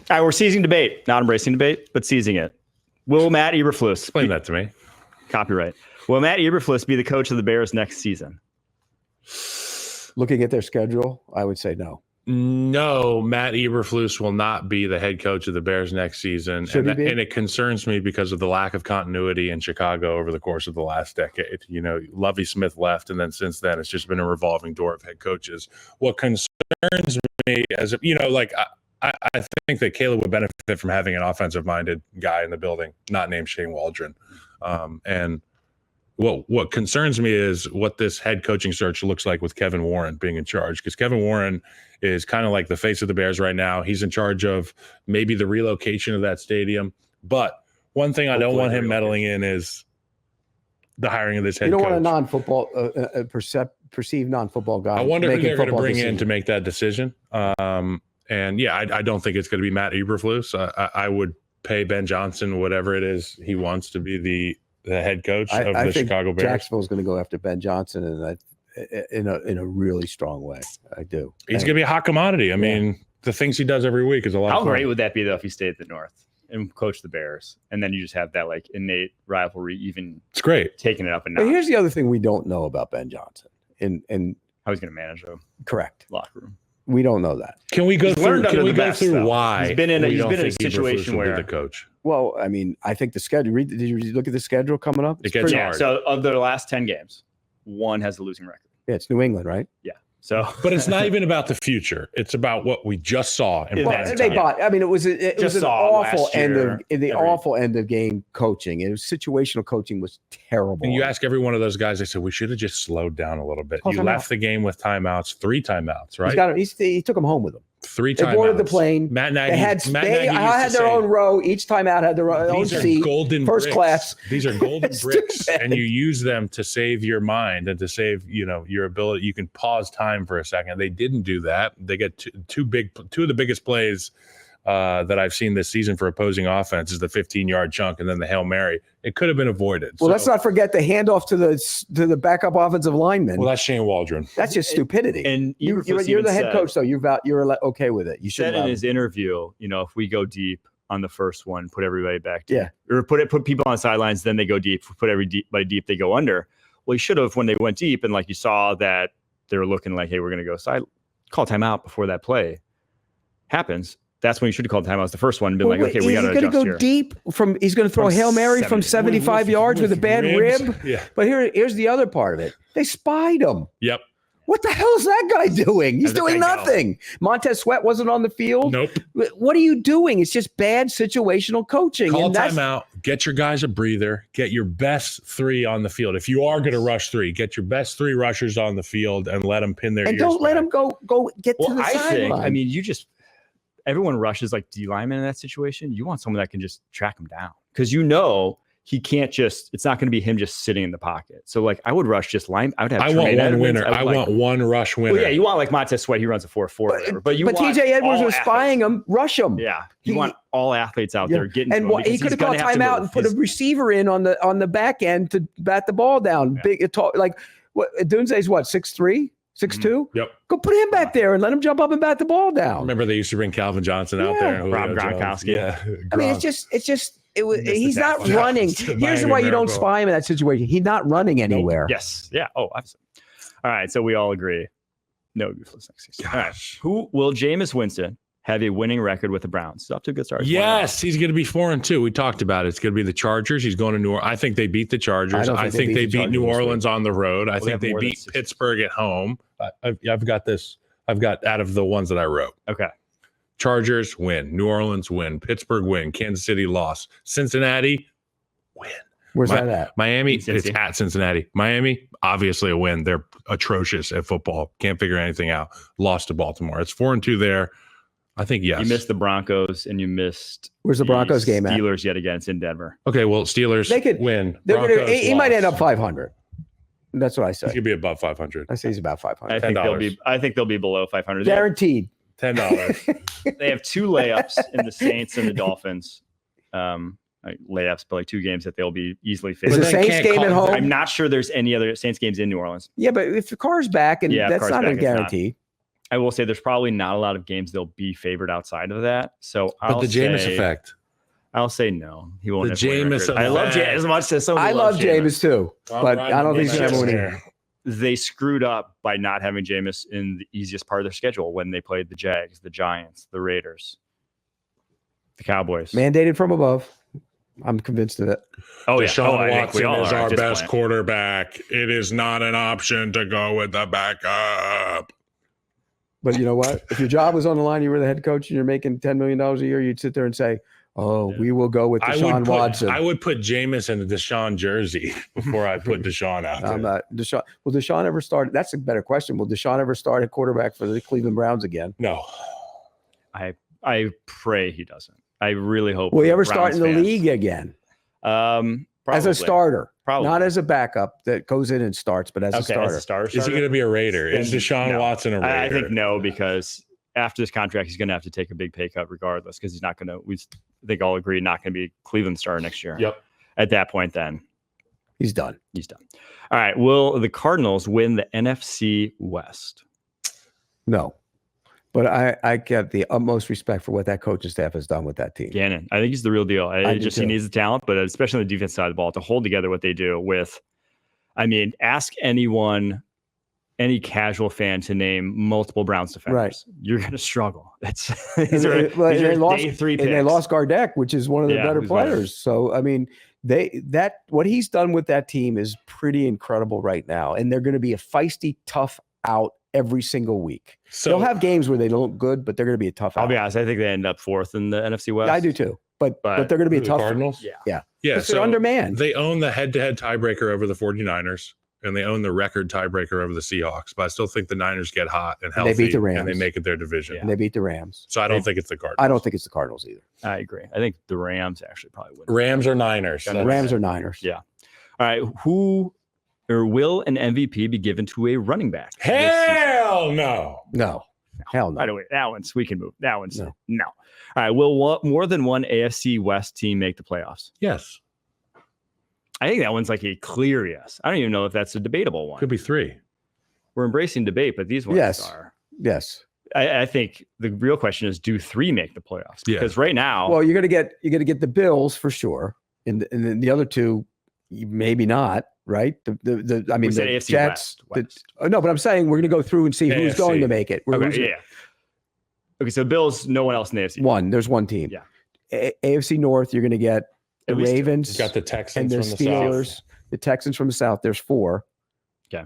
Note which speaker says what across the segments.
Speaker 1: All right, we're seizing debate, not embracing debate, but seizing it. Will Matt Eberflus
Speaker 2: Explain that to me.
Speaker 1: Copyright. Will Matt Eberflus be the coach of the Bears next season?
Speaker 3: Looking at their schedule, I would say no.
Speaker 2: No, Matt Eberflus will not be the head coach of the Bears next season. And it concerns me because of the lack of continuity in Chicago over the course of the last decade. You know, Lovie Smith left, and then since then, it's just been a revolving door of head coaches. What concerns me, I think that Caleb would benefit from having an offensive-minded guy in the building, not named Shane Waldron. And what concerns me is what this head coaching search looks like with Kevin Warren being in charge, because Kevin Warren is kind of like the face of the Bears right now. He's in charge of maybe the relocation of that stadium. But one thing I don't want him meddling in is the hiring of this head coach.
Speaker 3: You don't want a non-football, perceived non-football guy.
Speaker 2: I wonder who they're going to bring in to make that decision. And yeah, I don't think it's going to be Matt Eberflus. I would pay Ben Johnson whatever it is he wants to be the head coach of the Chicago Bears.
Speaker 3: Jacksonville's going to go after Ben Johnson, and in a really strong way. I do.
Speaker 2: He's going to be a hot commodity. I mean, the things he does every week is a lot of fun.
Speaker 1: How great would that be, though, if he stayed at the North and coached the Bears, and then you just have that like innate rivalry, even
Speaker 2: it's great,
Speaker 1: taking it up a notch.
Speaker 3: But here's the other thing we don't know about Ben Johnson, and
Speaker 1: how he's going to manage a
Speaker 3: locker
Speaker 1: room.
Speaker 3: We don't know that.
Speaker 2: Can we go through? Can we go through why
Speaker 1: he's been in a situation where
Speaker 2: the coach?
Speaker 3: Well, I mean, I think the schedule. Did you look at the schedule coming up?
Speaker 2: It gets hard.
Speaker 1: So of the last 10 games, one has a losing record.
Speaker 3: Yeah, it's New England, right?
Speaker 1: Yeah. So,
Speaker 2: but it's not even about the future. It's about what we just saw.
Speaker 3: They bought. I mean, it was an awful end of game coaching. It was situational coaching was terrible.
Speaker 2: And you ask every one of those guys, they said we should have just slowed down a little bit. You left the game with timeouts, 3 timeouts, right?
Speaker 3: He took them home with him.
Speaker 2: 3 timeouts.
Speaker 3: They boarded the plane.
Speaker 2: Matt Nagy.
Speaker 3: They had their own row. Each timeout had their own seat.
Speaker 2: Golden
Speaker 3: first
Speaker 2: bricks.
Speaker 3: Class.
Speaker 2: These are golden bricks, and you use them to save your mind and to save your ability. You can pause time for a second. They didn't do that. They get two of the biggest plays that I've seen this season for opposing offense is the 15-yard chunk and then the Hail Mary. It could have been avoided.
Speaker 3: Well, let's not forget the handoff to the backup offensive lineman.
Speaker 2: Well, that's Shane Waldron.
Speaker 3: That's just stupidity.
Speaker 1: And
Speaker 3: you're the head coach, though. You're okay with it. You
Speaker 1: said in his interview, if we go deep on the first one, put everybody back deep.
Speaker 3: Yeah.
Speaker 1: Or put people on the sidelines, then they go deep. Put everybody deep, they go under. Well, he should have when they went deep, and like you saw that they were looking like, hey, we're going to go side. Call timeout before that play happens. That's when you should have called timeouts the first one and been like, okay, we got to adjust here.
Speaker 3: He's going to go deep he's going to throw a Hail Mary from 75 yards with a bad rib.
Speaker 2: Yeah.
Speaker 3: But here's the other part of it. They spied him.
Speaker 2: Yep.
Speaker 3: What the hell is that guy doing? He's doing nothing. Montez Sweat wasn't on the field.
Speaker 2: Nope.
Speaker 3: What are you doing? It's just bad situational coaching.
Speaker 2: Call timeout. Get your guys a breather. Get your best 3 on the field. If you are going to rush 3, get your best 3 rushers on the field and let them pin their ears.
Speaker 3: And don't let them go get to the sideline.
Speaker 1: I mean, everyone rushes like D lineman in that situation. You want someone that can just track him down because he can't it's not going to be him just sitting in the pocket. So like I would rush just line. I
Speaker 2: want one winner. I want one rush winner.
Speaker 1: Well, yeah, you want like Montez Sweat. He runs a 4.4 or whatever. But
Speaker 3: TJ Edwards was spying him. Rush him.
Speaker 1: Yeah, you want all athletes out there getting.
Speaker 3: And he could have called timeout and put a receiver in on the back end to bat the ball down. Yeah. Big like what Dunze's 6'3". 6'2"?
Speaker 2: Yep.
Speaker 3: Go put him back there and let him jump up and bat the ball down.
Speaker 2: Remember they used to bring Calvin Johnson out there. And
Speaker 1: Rob Gronkowski.
Speaker 2: Yeah.
Speaker 3: I mean, he's not running. Here's why you don't spy him in that situation. He's not running anywhere.
Speaker 1: Nope. Yes. Yeah. Oh, obviously. All right. So we all agree. No, next season. All right. Who will Jameis Winston have a winning record with the Browns? It's up to a good start.
Speaker 2: Yes, he's going to be 4-2. We talked about it. It's going to be the Chargers. He's going to New Orleans. I think they beat the Chargers. I think they beat New Orleans on the road. I think they beat Pittsburgh at home. I've got this. I've got out of the ones that I wrote.
Speaker 1: Okay.
Speaker 2: Chargers win. New Orleans win. Pittsburgh win. Kansas City loss. Cincinnati win.
Speaker 3: Where's that at?
Speaker 2: Miami. It's at Cincinnati. Miami, obviously a win. They're atrocious at football. Can't figure anything out. Lost to Baltimore. It's 4-2 there. I think yes.
Speaker 1: You missed the Broncos and you missed.
Speaker 3: Where's the Broncos game at?
Speaker 1: Steelers yet again. It's in Denver.
Speaker 2: Okay, well, Steelers win.
Speaker 3: He might end up 500. That's what I say.
Speaker 2: He could be above 500.
Speaker 3: I say he's about 500.
Speaker 1: I think they'll be below 500.
Speaker 3: Guaranteed.
Speaker 2: $10.
Speaker 1: They have 2 layups in the Saints and the Dolphins. Layups, but like 2 games that they'll be easily facing.
Speaker 3: Is the Saints game at home?
Speaker 1: I'm not sure there's any other Saints games in New Orleans.
Speaker 3: Yeah, but if the car's back, and that's not a guarantee.
Speaker 1: I will say there's probably not a lot of games they'll be favored outside of that. So
Speaker 2: but the Jameis effect.
Speaker 1: I'll say no. He won't.
Speaker 2: The Jameis effect.
Speaker 1: I love Jameis as much as
Speaker 3: I love Jameis too, but I don't think he's ever winning.
Speaker 1: They screwed up by not having Jameis in the easiest part of their schedule when they played the Jags, the Giants, the Raiders, the Cowboys.
Speaker 3: Mandated from above. I'm convinced of it.
Speaker 2: Oh, Deshaun Watson is our best quarterback. It is not an option to go with the backup.
Speaker 3: But you know what? If your job was on the line, you were the head coach, and you're making $10 million a year, you'd sit there and say, we will go with Deshaun Watson.
Speaker 2: I would put Jameis in the Deshaun jersey before I put Deshaun out there.
Speaker 3: I'm not Deshaun. Will Deshaun ever start? That's a better question. Will Deshaun ever start at quarterback for the Cleveland Browns again?
Speaker 2: No.
Speaker 1: I pray he doesn't. I really hope.
Speaker 3: Will he ever start in the league again? As a starter.
Speaker 1: Probably.
Speaker 3: Not as a backup that goes in and starts, but as a starter.
Speaker 2: Is he going to be a Raider? Is Deshaun Watson a Raider?
Speaker 1: I think no, because after this contract, he's going to have to take a big pay cut regardless, because he's not going to. I think all agree not going to be Cleveland starter next year.
Speaker 2: Yep.
Speaker 1: At that point, then
Speaker 3: he's done.
Speaker 1: All right. Will the Cardinals win the NFC West?
Speaker 3: No. But I get the utmost respect for what that coaching staff has done with that team.
Speaker 1: Gannon, I think he's the real deal. He needs the talent, but especially on the defense side of the ball, to hold together what they do with. I mean, ask any casual fan to name multiple Browns defenders. Right. You're going to struggle. These are day 3 picks.
Speaker 3: And they lost Gardeck, which is one of their better players. So, I mean, what he's done with that team is pretty incredible right now. And they're going to be a feisty, tough out every single week. So they'll have games where they don't look good, but they're going to be a tough out.
Speaker 1: I'll be honest. I think they end up 4th in the NFC West.
Speaker 3: Yeah, I do too. But they're going to be a tough.
Speaker 2: Cardinals?
Speaker 3: Yeah.
Speaker 2: So
Speaker 3: they're undermanned.
Speaker 2: They own the head-to-head tiebreaker over the 49ers, and they own the record tiebreaker over the Seahawks. But I still think the Niners get hot and healthy.
Speaker 3: And they beat the Rams.
Speaker 2: And they make it their division.
Speaker 3: Yeah. And they beat the Rams.
Speaker 2: So I don't think it's the Cardinals.
Speaker 3: I don't think it's the Cardinals either.
Speaker 1: I agree. I think the Rams actually probably win.
Speaker 2: Rams or Niners?
Speaker 3: The Rams or Niners.
Speaker 1: Yeah. All right. Will an MVP be given to a running back?
Speaker 2: Hell no.
Speaker 3: No. Hell no.
Speaker 1: By the way, we can move. That one's no. All right. Will more than one AFC West team make the playoffs?
Speaker 2: Yes.
Speaker 1: I think that one's like a clear yes. I don't even know if that's a debatable one.
Speaker 2: Could be 3.
Speaker 1: We're embracing debate, but these ones are.
Speaker 3: Yes.
Speaker 1: I think the real question is, do 3 make the playoffs? Because right now,
Speaker 3: well, you're gonna get the Bills for sure, and then the other 2, maybe not. Right. The
Speaker 1: AFC
Speaker 3: Jets.
Speaker 1: West.
Speaker 3: No, but I'm saying we're going to go through and see who's going to make it.
Speaker 1: Okay. So Bills, no one else in the AFC.
Speaker 3: There's one team.
Speaker 1: Yeah.
Speaker 3: AFC North, you're going to get the Ravens.
Speaker 2: You've got the Texans
Speaker 3: and the Steelers.
Speaker 2: South.
Speaker 3: The Texans from the South. There's 4.
Speaker 1: Okay.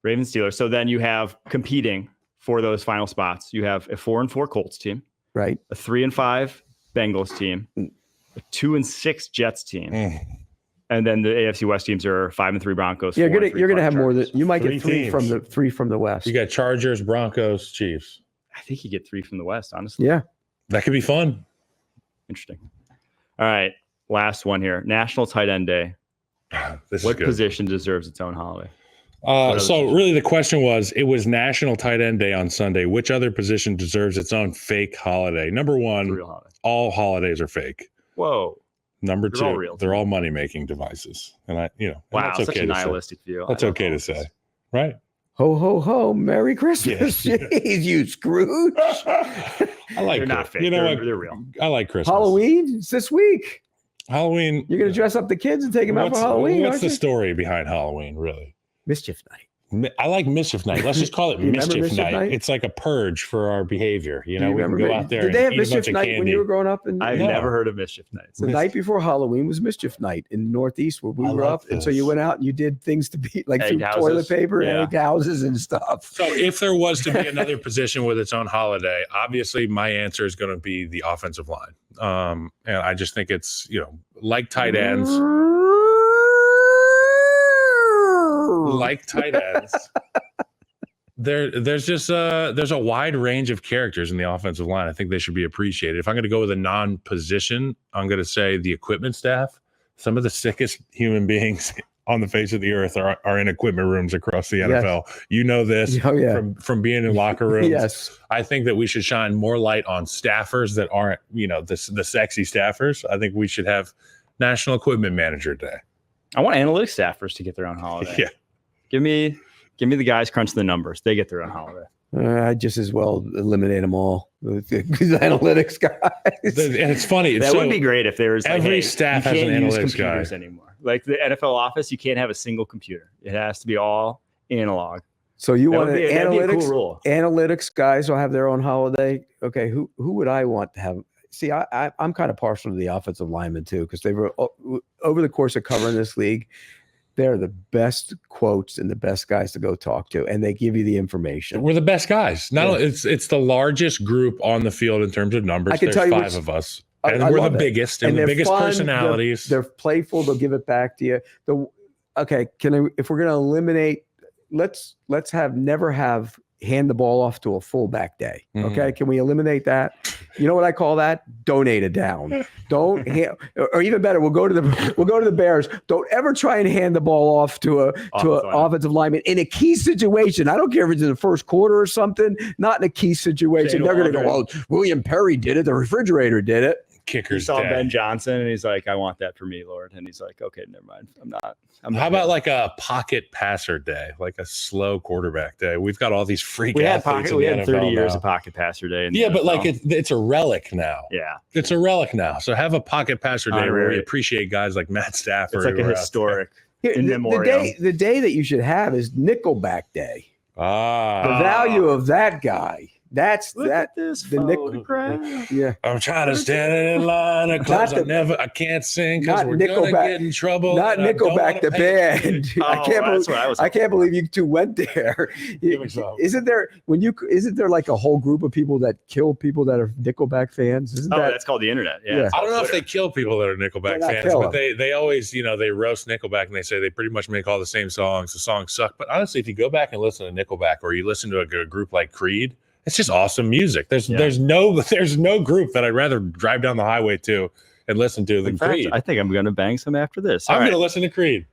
Speaker 1: Ravens, Steelers. So then you have competing for those final spots. You have a 4-4 Colts team.
Speaker 3: Right.
Speaker 1: A 3-5 Bengals team. A 2-6 Jets team. And then the AFC West teams are 5-3 Broncos.
Speaker 3: Yeah, you're gonna have more than you might get 3 from the West.
Speaker 2: You got Chargers, Broncos, Chiefs.
Speaker 1: I think you get 3 from the West, honestly.
Speaker 3: Yeah,
Speaker 2: that could be fun.
Speaker 1: Interesting. All right, last one here. National Tight End Day. What position deserves its own holiday?
Speaker 2: So really, the question was: it was National Tight End Day on Sunday. Which other position deserves its own fake holiday? Number 1, all holidays are fake.
Speaker 1: Whoa.
Speaker 2: Number 2, they're all money-making devices, and
Speaker 1: wow,
Speaker 2: that's
Speaker 1: such a nihilistic view.
Speaker 2: That's okay to say, right?
Speaker 3: Ho ho ho! Merry Christmas! Jeez, you Scrooge!
Speaker 2: I like.
Speaker 1: They're not fake. They're real.
Speaker 2: I like Christmas.
Speaker 3: Halloween. It's this week.
Speaker 2: Halloween.
Speaker 3: You're gonna dress up the kids and take them out for Halloween.
Speaker 2: What's the story behind Halloween, really?
Speaker 3: Mischief Night.
Speaker 2: I like Mischief Night. Let's just call it Mischief Night. It's like a purge for our behavior. We can go out there.
Speaker 3: Did they have
Speaker 2: and eat
Speaker 3: Mischief Night when you were growing up?
Speaker 1: I've never heard of Mischief Night.
Speaker 3: The night before Halloween was Mischief Night in the Northeast where we were up. And so you went out and you did things to be like through toilet paper, egg houses and stuff.
Speaker 2: So if there was to be another position with its own holiday, obviously my answer is going to be the offensive line. And I just think it's, like tight ends. Like tight ends, there's a wide range of characters in the offensive line. I think they should be appreciated. If I'm going to go with a non-position, I'm going to say the equipment staff. Some of the sickest human beings on the face of the earth are in equipment rooms across the NFL. Yes. You know this from being in locker rooms.
Speaker 3: Yes.
Speaker 2: I think that we should shine more light on staffers that aren't, the sexy staffers. I think we should have National Equipment Manager Day.
Speaker 1: I want analytics staffers to get their own holiday.
Speaker 2: Yeah.
Speaker 1: Give me the guys crunching the numbers. They get their own holiday.
Speaker 3: I'd just as well eliminate them all. These analytics guys.
Speaker 2: And it's funny.
Speaker 1: That would be great if there was
Speaker 2: every staff has an analytics guy
Speaker 1: anymore. Like the NFL office, you can't have a single computer. It has to be all analog.
Speaker 3: So you want an
Speaker 1: cool
Speaker 3: analytics guys will have their own holiday. Okay, who would I want to have? See, I'm kind of partial to the offensive linemen too, because they were over the course of covering this league. They're the best quotes and the best guys to go talk to, and they give you the information.
Speaker 2: We're the best guys. Not only it's the largest group on the field in terms of numbers.
Speaker 3: I can
Speaker 2: There's
Speaker 3: tell you
Speaker 2: 5 of us, and we're the biggest and the biggest
Speaker 3: fun,
Speaker 2: personalities.
Speaker 3: They're playful. They'll give it back to you. If we're going to eliminate, let's never have hand the ball off to a fullback day. Okay, can we eliminate that? You know what I call that? Donate it down. Or even better, we'll go to the Bears. Don't ever try and hand the ball off to an offensive lineman in a key situation. I don't care if it's in the first quarter or something. Not in a key situation. They're going to go, well, William Perry did it. The refrigerator did it.
Speaker 2: Kickers.
Speaker 1: He saw Ben Johnson and he's like, I want that for me, Lord. And he's like, okay, never mind. I'm not.
Speaker 2: How about like a pocket passer day, like a slow quarterback day? We've got all these freak athletes.
Speaker 1: We had 30 years
Speaker 2: now.
Speaker 1: of pocket passer day.
Speaker 2: Yeah, but like it's a relic now.
Speaker 1: Yeah,
Speaker 2: it's a relic now. So have a pocket passer day where we appreciate guys like Matt Stafford.
Speaker 1: It's like a historic in memoriam.
Speaker 3: The day that you should have is Nickelback Day. The value of that guy. That's
Speaker 1: Look at this photograph.
Speaker 3: Yeah,
Speaker 2: I'm trying to stand in line of clubs. I can't sing because we're gonna get in trouble.
Speaker 3: Not Nickelback the band. I can't believe you two went there. Isn't there like a whole group of people that kill people that are Nickelback fans?
Speaker 1: That's called the internet. Yeah.
Speaker 2: I don't know if they kill people that are Nickelback fans, but they always, they roast Nickelback and they say they pretty much make all the same songs. The songs suck. But honestly, if you go back and listen to Nickelback or you listen to a group like Creed, it's just awesome music. There's no group that I'd rather drive down the highway to and listen to than Creed.
Speaker 1: I think I'm going to bang some after this.
Speaker 2: I'm going to listen to Creed.